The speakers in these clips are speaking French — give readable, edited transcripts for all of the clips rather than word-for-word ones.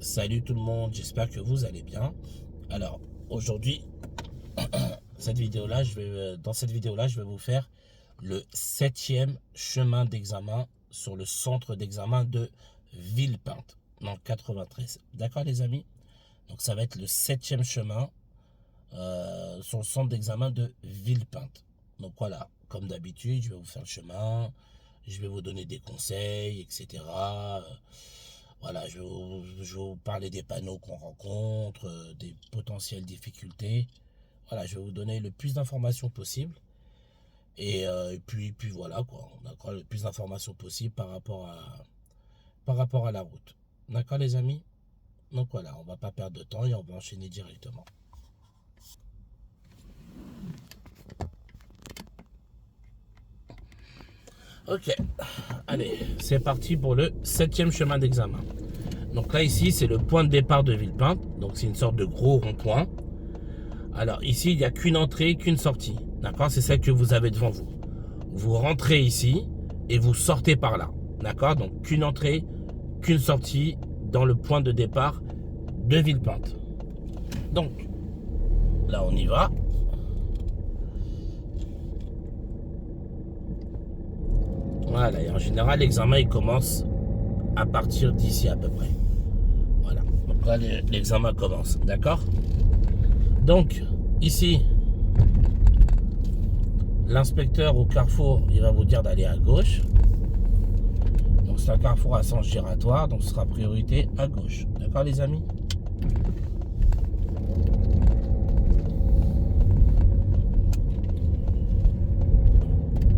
Salut tout le monde, j'espère que vous allez bien. Alors aujourd'hui, dans cette vidéo-là, je vais vous faire le 7e chemin d'examen sur le centre d'examen de Villepinte, dans le 93. D'accord les amis? Donc ça va être le 7e chemin sur le centre d'examen de Villepinte. Donc voilà, comme d'habitude, je vais vous faire le chemin, je vais vous donner des conseils, etc. Voilà, je vais vous parler des panneaux qu'on rencontre, des potentielles difficultés. Voilà, je vais vous donner le plus d'informations possible. Et puis voilà quoi, d'accord, le plus d'informations possible par rapport à la route. D'accord les amis? Donc voilà, on va pas perdre de temps et on va enchaîner directement. Ok, allez, c'est parti pour le 7e chemin d'examen. Donc là ici c'est le point de départ de Villepinte, donc c'est une sorte de gros rond-point. Alors ici il n'y a qu'une entrée, qu'une sortie, d'accord, c'est celle que vous avez devant vous. Vous rentrez ici et vous sortez par là, d'accord, donc qu'une entrée, qu'une sortie dans le point de départ de Villepinte. Donc là on y va. Voilà, et en général l'examen il commence à partir d'ici à peu près. Voilà, donc là l'examen commence, d'accord. Donc ici l'inspecteur au carrefour il va vous dire d'aller à gauche. Donc c'est un carrefour à sens giratoire, donc ce sera priorité à gauche, d'accord les amis.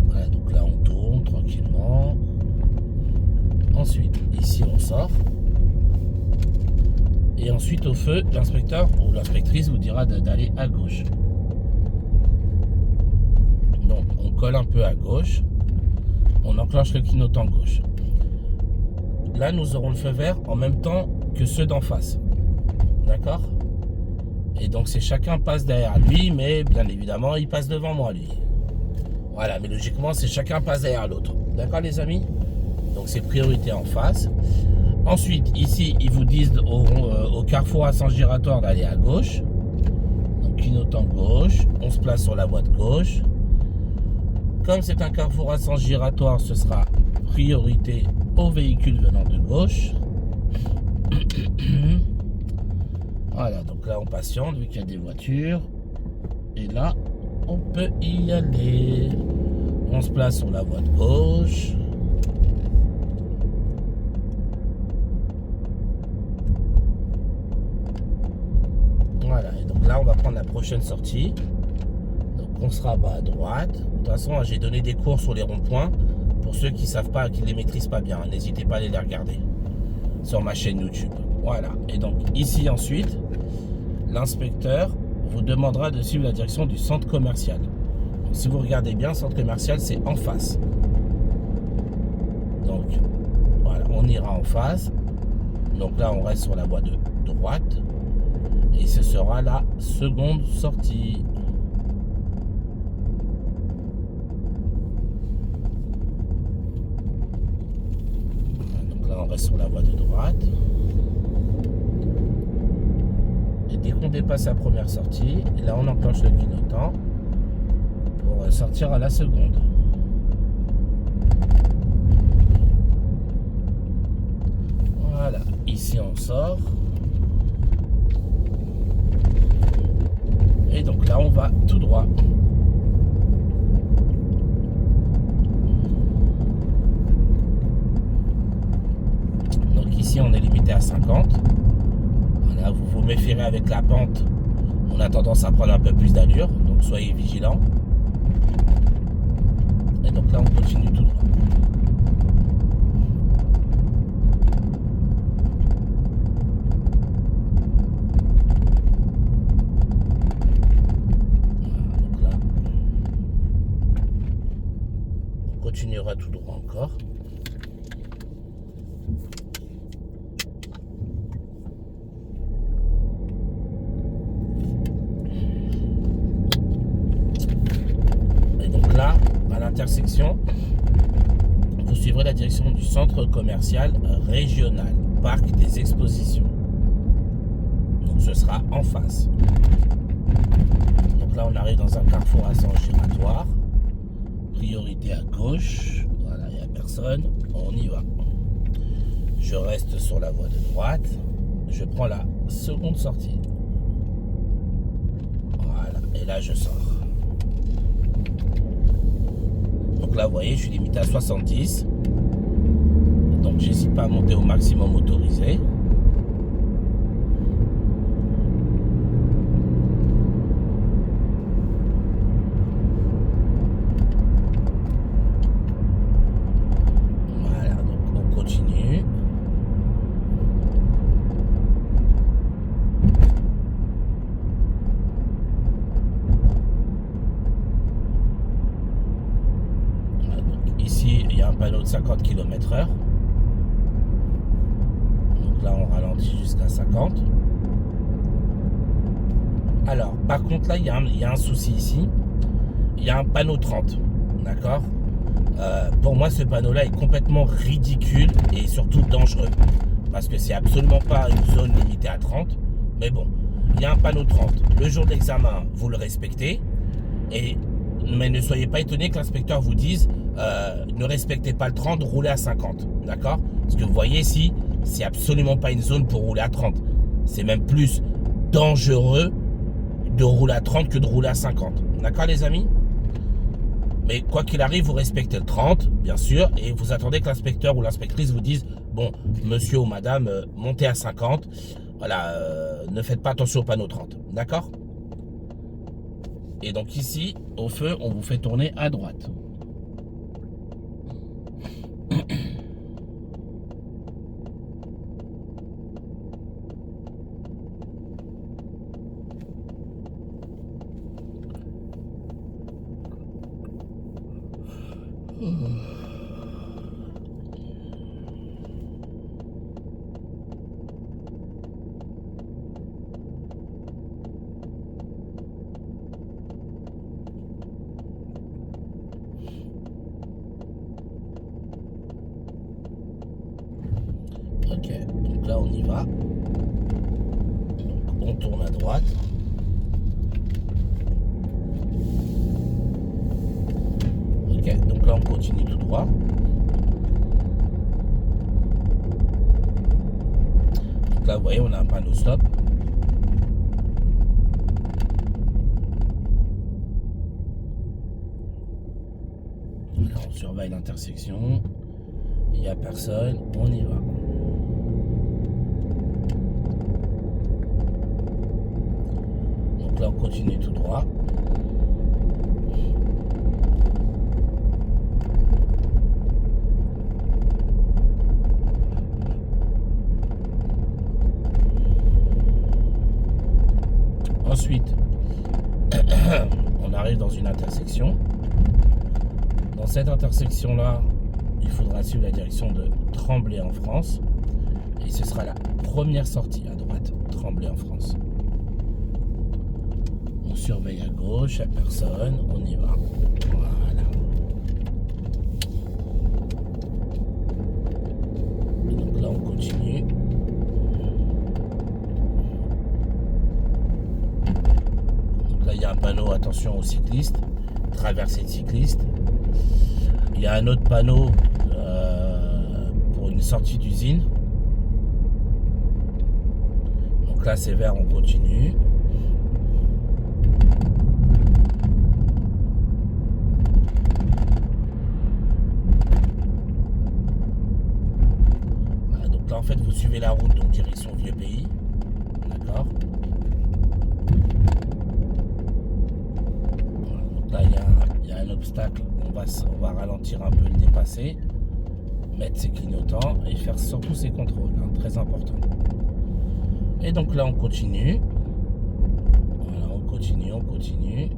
Voilà, donc là on tourne tranquillement. Ensuite ici on sort. Et ensuite au feu, l'inspecteur ou l'inspectrice vous dira d'aller à gauche. Donc on colle un peu à gauche. On enclenche le clignotant gauche. Là nous aurons le feu vert en même temps que ceux d'en face. D'accord? Et donc c'est chacun passe derrière lui, mais bien évidemment il passe devant moi lui. Voilà, mais logiquement c'est chacun passe derrière l'autre. D'accord les amis? Donc c'est priorité en face. Ensuite, ici, ils vous disent au carrefour à sens giratoire d'aller à gauche. Donc, clignotant gauche. On se place sur la voie de gauche. Comme c'est un carrefour à sens giratoire, ce sera priorité aux véhicules venant de gauche. Voilà, donc là, on patiente vu qu'il y a des voitures. Et là, on peut y aller. On se place sur la voie de gauche. Voilà, et donc là on va prendre la prochaine sortie. Donc on sera bas à droite. De toute façon, j'ai donné des cours sur les ronds-points. Pour ceux qui ne savent pas, qui ne les maîtrisent pas bien, n'hésitez pas à aller les regarder sur ma chaîne YouTube. Voilà, et donc ici ensuite, l'inspecteur vous demandera de suivre la direction du centre commercial. Donc si vous regardez bien, le centre commercial c'est en face. Donc voilà, on ira en face. Donc là on reste sur la voie de droite. Et ce sera la seconde sortie. Donc là, on reste sur la voie de droite. Et dès qu'on dépasse la première sortie, là, on enclenche le clignotant pour sortir à la seconde. Voilà. Ici, on sort. Et donc là, on va tout droit. Donc ici, on est limité à 50. Voilà, vous vous méfierez avec la pente. On a tendance à prendre un peu plus d'allure. Donc soyez vigilants. Et donc là, on continue tout droit. Continuera tout droit encore. Et donc là, à l'intersection, vous suivrez la direction du centre commercial régional, parc des expositions. sera en face. Donc là, on arrive dans un carrefour à sens giratoire. Priorité à gauche. Voilà, il n'y a personne. On y va. Je reste sur la voie de droite. Je prends la seconde sortie. Voilà. Et là, je sors. Donc là, vous voyez, je suis limité à 70. Donc, j'hésite pas à monter au maximum autorisé. Voilà, donc on continue. Voilà, donc ici, il y a un panneau de 50 km/h. Là, on ralentit jusqu'à 50. Alors, par contre, là, il y a un souci ici. Il y a un panneau 30. D'accord. Pour moi, ce panneau-là est complètement ridicule et surtout dangereux. Parce que c'est absolument pas une zone limitée à 30. Mais bon, il y a un panneau 30. Le jour de l'examen, vous le respectez. Mais ne soyez pas étonné que l'inspecteur vous dise ne respectez pas le 30, roulez à 50. D'accord. Parce que vous voyez ici, c'est absolument pas une zone pour rouler à 30. C'est même plus dangereux de rouler à 30 que de rouler à 50. D'accord les amis? Mais quoi qu'il arrive, vous respectez le 30, bien sûr, et vous attendez que l'inspecteur ou l'inspectrice vous dise bon, monsieur ou madame, montez à 50. Voilà, ne faites pas attention au panneau 30. D'accord? Et donc ici, au feu, on vous fait tourner à droite. Ok, donc là on y va. Donc on tourne à droite. Ok, donc là on continue tout droit. Donc là vous voyez, on a un panneau stop. Là on surveille l'intersection. Il n'y a personne, on y va. Donc là on continue tout droit. Ensuite, on arrive dans une intersection. Dans cette intersection-là, il faudra suivre la direction de Tremblay en France. Et ce sera la première sortie à droite, Tremblay en France. On surveille à gauche, à personne, on y va. Voilà. Et donc là, on continue. Donc là, il y a un panneau, attention aux cyclistes, traversée de cyclistes. Il y a un autre panneau pour une sortie d'usine. Donc là, c'est vert, on continue. Voilà, donc là, en fait, vous suivez la route, donc direction Vieux Pays. D'accord. Voilà, donc là, il y a un obstacle. On va ralentir un peu, le dépasser, mettre ses clignotants et faire surtout ses contrôles, hein, très important. Et donc là on continue. Voilà, on continue, on continue.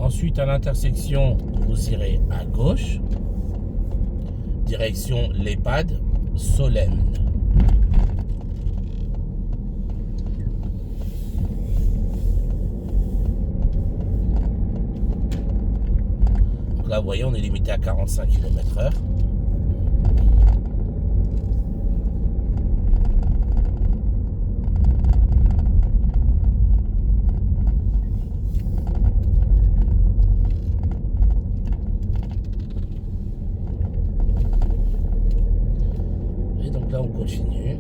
Ensuite à l'intersection, vous irez à gauche, direction l'EHPAD Solène. Là, vous voyez, on est limité à 45 km/h. Donc là, on continue.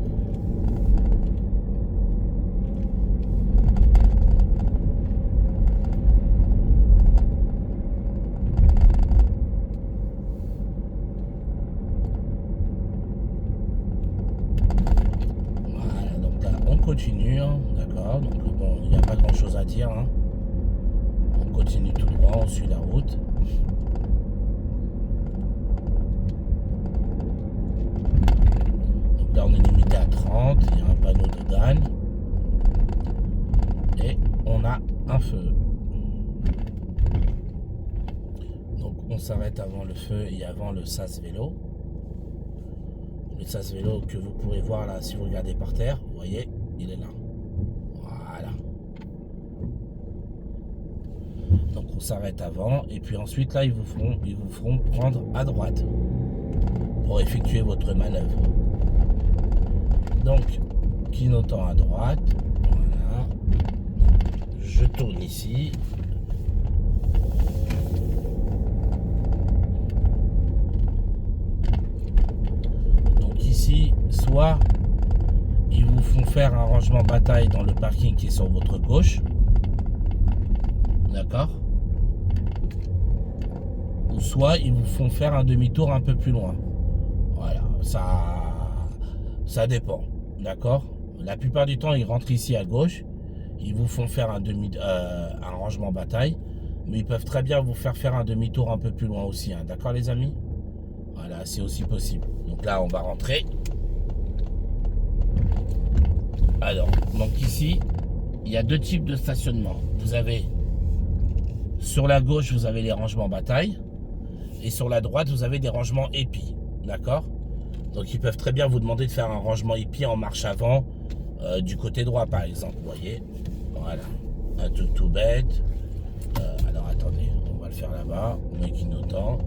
Voilà, donc là, on continue, hein, d'accord. Donc bon, il n'y a pas grand chose à dire, hein. On continue tout droit, on suit la route. Donc là, on est limité à 30, il y a un panneau de Dan. Et on a un feu. Donc on s'arrête avant le feu et avant le sas vélo. Le sas vélo que vous pourrez voir là si vous regardez par terre, vous voyez, il est là. Voilà. Donc on s'arrête avant et puis ensuite là ils vous feront prendre à droite pour effectuer votre manœuvre. Donc clignotant à droite, voilà. Je tourne ici. Donc ici, soit ils vous font faire un rangement bataille dans le parking qui est sur votre gauche. D'accord? Ou soit ils vous font faire un demi-tour un peu plus loin. Voilà, ça dépend. D'accord? La plupart du temps, ils rentrent ici à gauche. Ils vous font faire un rangement bataille. Mais ils peuvent très bien vous faire un demi-tour un peu plus loin aussi. Hein. D'accord les amis? Voilà, c'est aussi possible. Donc là, on va rentrer. Alors, donc ici, il y a deux types de stationnement. Vous avez, sur la gauche, vous avez les rangements bataille. Et sur la droite, vous avez des rangements épis. D'accord? Donc ils peuvent très bien vous demander de faire un rangement épi en marche avant du côté droit par exemple, vous voyez. Voilà, un truc tout bête. Alors attendez, on va le faire là-bas, on met clignotant.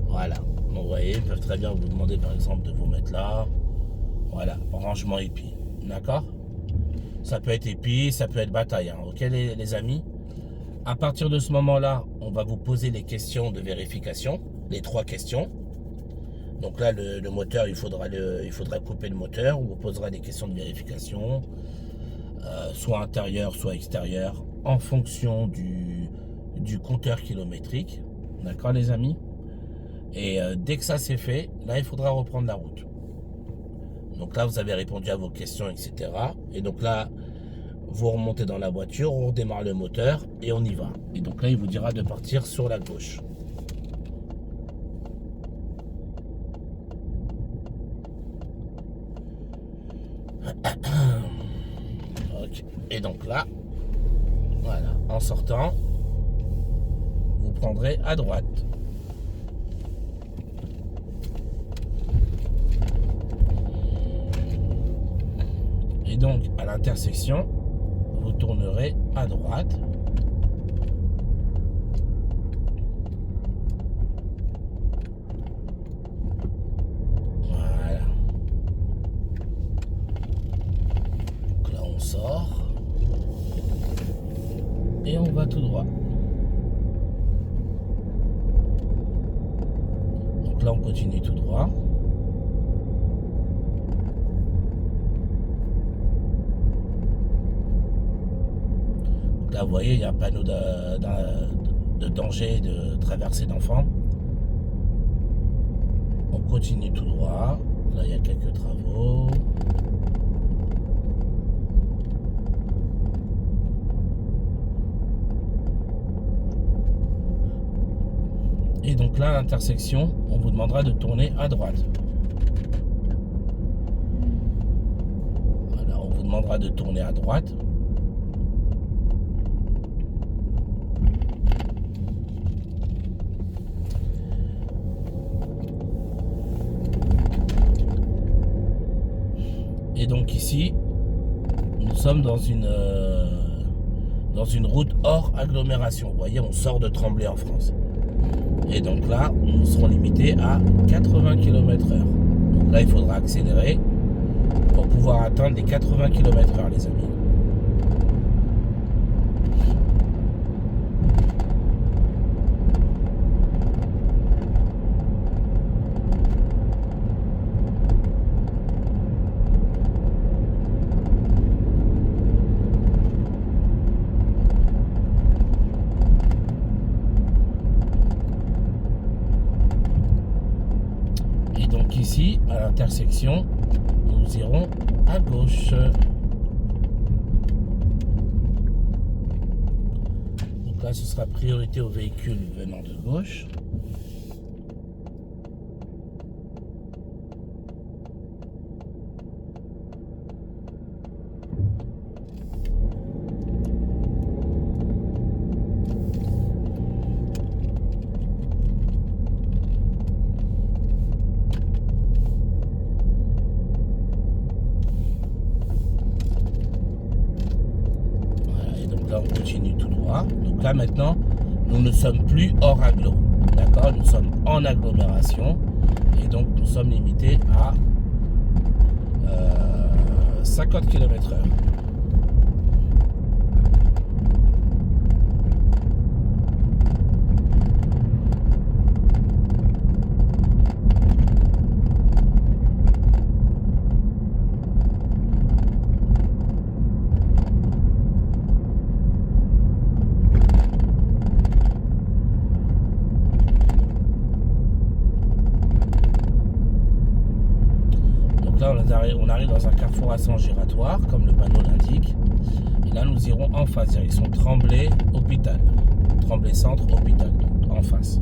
Voilà, donc, vous voyez, ils peuvent très bien vous demander par exemple de vous mettre là. Voilà, rangement épi, d'accord? Ça peut être épi, ça peut être bataille, hein. Ok les amis? À partir de ce moment-là, on va vous poser les questions de vérification, les 3 questions. Donc là, le moteur, il faudra couper le moteur. On vous posera des questions de vérification, soit intérieure, soit extérieure, en fonction du compteur kilométrique. D'accord, les amis? Et dès que ça c'est fait, là, il faudra reprendre la route. Donc là, vous avez répondu à vos questions, etc. Et donc là, vous remontez dans la voiture, on redémarre le moteur et on y va. Et donc là, il vous dira de partir sur la gauche. Okay. Et donc là, voilà, en sortant, vous prendrez à droite. Et donc, à l'intersection, vous tournerez à droite. Voilà. Donc là, on sort. Et on va tout droit. Donc là, on continue tout droit. Là, vous voyez, il y a un panneau de danger de traversée d'enfants. On continue tout droit. Là, il y a quelques travaux. Et donc là, à l'intersection, on vous demandera de tourner à droite. Voilà, on vous demandera de tourner à droite. Et donc ici, nous sommes dans une route hors agglomération. Vous voyez, on sort de Tremblay en France. Et donc là, nous serons limités à 80 km/h. Donc là, il faudra accélérer pour pouvoir atteindre les 80 km/h, les amis. Donc ici, à l'intersection, nous irons à gauche. Donc là, ce sera priorité aux véhicules venant de gauche. Là on continue tout droit. Donc là maintenant nous ne sommes plus hors agglo, d'accord, nous sommes en agglomération et donc nous sommes limités à 50 km/h. Là, on arrive dans un carrefour à sens giratoire, comme le panneau l'indique. Et là, nous irons en face, direction Tremblay, hôpital. Tremblay centre, hôpital, donc en face.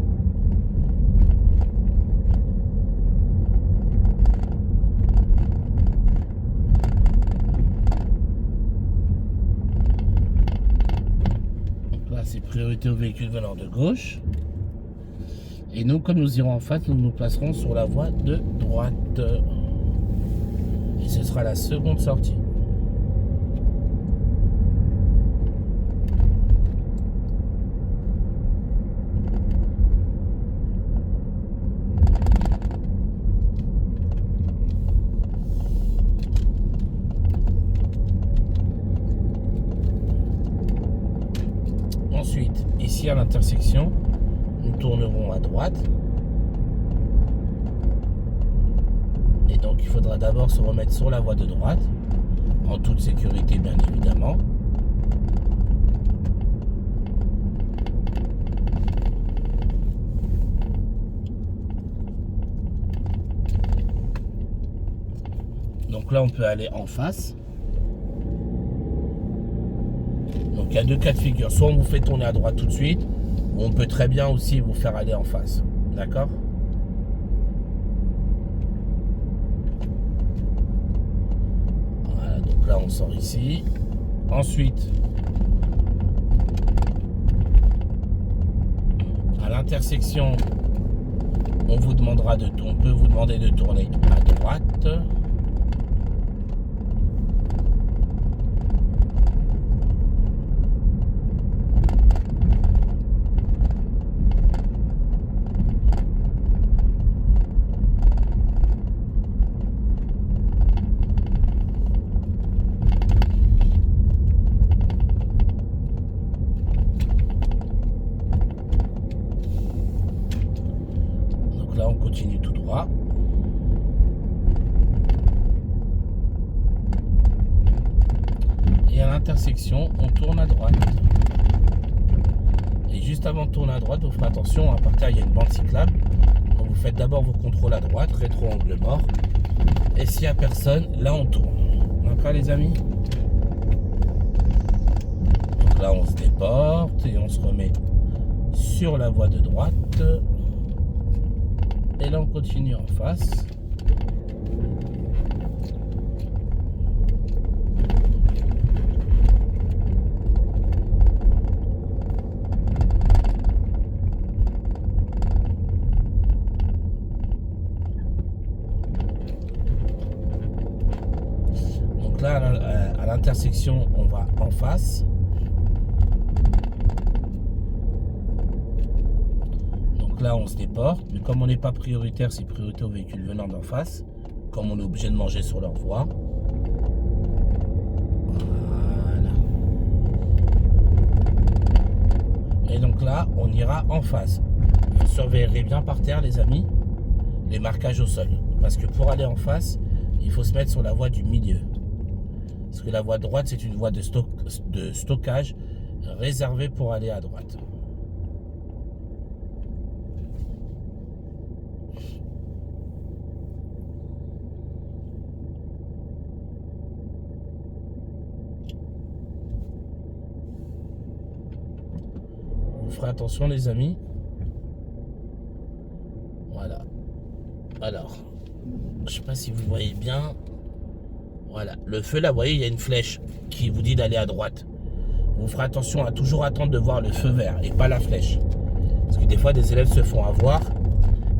Donc là, c'est priorité aux véhicules venant de gauche. Et nous, comme nous irons en face, nous nous placerons sur la voie de droite. Et ce sera la seconde sortie. Ensuite, ici à l'intersection, nous tournerons à droite. Et donc il faudra d'abord se remettre sur la voie de droite, en toute sécurité bien évidemment. Donc là on peut aller en face. Donc il y a deux cas de figure, soit on vous fait tourner à droite tout de suite, ou on peut très bien aussi vous faire aller en face, d'accord ? Là on sort ici. Ensuite, à l'intersection, on peut vous demander de tourner à droite. Là on continue tout droit. Et à l'intersection, on tourne à droite. Et juste avant de tourner à droite, vous ferez attention, à partir il y a une bande cyclable. Donc vous faites d'abord vos contrôles à droite, rétro-angle mort. Et s'il n'y a personne, là on tourne. D'accord les amis? Donc là on se déporte et on se remet sur la voie de droite. Et là on continue en face. Donc là à l'intersection on va en face. Là on se déporte, mais comme on n'est pas prioritaire, c'est priorité aux véhicules venant d'en face, comme on est obligé de manger sur leur voie. Voilà. Et donc là on ira en face. Vous surveillerez bien par terre les amis les marquages au sol, parce que pour aller en face il faut se mettre sur la voie du milieu, parce que la voie de droite c'est une voie de stockage réservée pour aller à droite. ferez attention les amis. Voilà. Alors, je sais pas si vous voyez bien. Voilà, le feu là, vous voyez, il y a une flèche qui vous dit d'aller à droite. Vous ferez attention à toujours attendre de voir le feu vert et pas la flèche. Parce que des fois, des élèves se font avoir,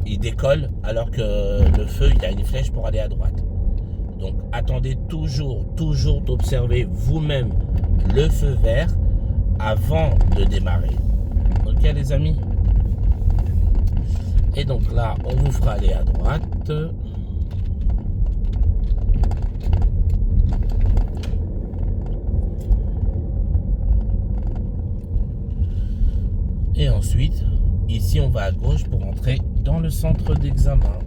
ils décollent alors que le feu, il a une flèche pour aller à droite. Donc, attendez toujours d'observer vous-même le feu vert avant de démarrer. Ok les amis? Et donc là, on vous fera aller à droite. Et ensuite, ici, on va à gauche pour entrer dans le centre d'examen.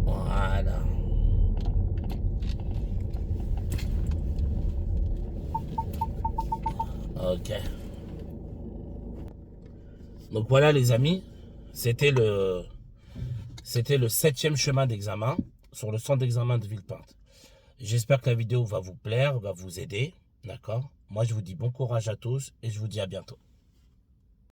Voilà. Ok. Donc voilà les amis, c'était le 7e chemin d'examen sur le centre d'examen de Villepinte. J'espère que la vidéo va vous plaire, va vous aider, d'accord? Moi je vous dis bon courage à tous et je vous dis à bientôt.